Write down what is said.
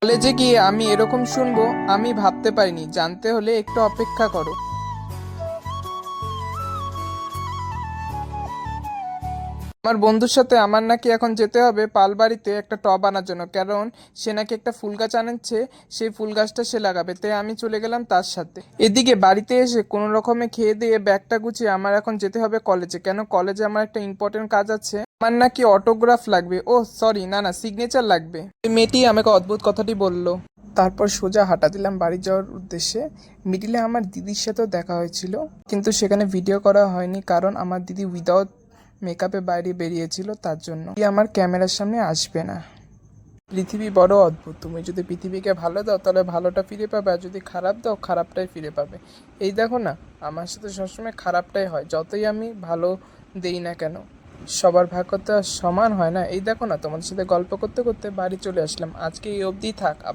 কলেজে গিয়ে আমি এরকম শুনবো আমি ভাবতে পারিনি। জানতে হলে একটু অপেক্ষা করো। আমার বন্ধুর সাথে আমার নাকি এখন যেতে হবে পালবাড়িতে একটা টব আনার জন্য, কারণ সে নাকি একটা ফুল গাছ আনছে। সেই ফুল গাছটা সে লাগাবে, তাই আমি চলে গেলাম তার সাথে। এদিকে বাড়িতে এসে কোনো রকমে খেয়ে দিয়ে ব্যাগটা গুছিয়ে আমার এখন যেতে হবে কলেজে। কেন কলেজে আমার একটা ইম্পর্টেন্ট কাজ আছে। আমার নাকি অটোগ্রাফ লাগবে, ও সরি, না না, সিগনেচার লাগবে। ওই মেয়েটি আমাকে অদ্ভুত কথাটি বলল। তারপর সোজা হাঁটা দিলাম বাড়ি যাওয়ার উদ্দেশ্যে। মিডিলে আমার দিদির সাথেও দেখা হয়েছিল, কিন্তু সেখানে ভিডিও করা হয়নি, কারণ আমার দিদি উইদাউট মেকআপে বাইরে বেরিয়েছিল, তার জন্য আমার ক্যামেরার সামনে আসবে না। পৃথিবী বড় অদ্ভুত। তুমি যদি পৃথিবীকে ভালো দাও তাহলে ভালোটা ফিরে পাবে, আর যদি খারাপ দাও খারাপটাই ফিরে পাবে। এই দেখো না, আমার সাথে সবসময় খারাপটাই হয়। যতই আমি ভালো দেই না কেন, সবার ভাগ্য তো আর সমান হয় না। এই দেখো না, তোমাদের সাথে গল্প করতে করতে বাড়ি চলে আসলাম। আজকে এই অবধি থাক।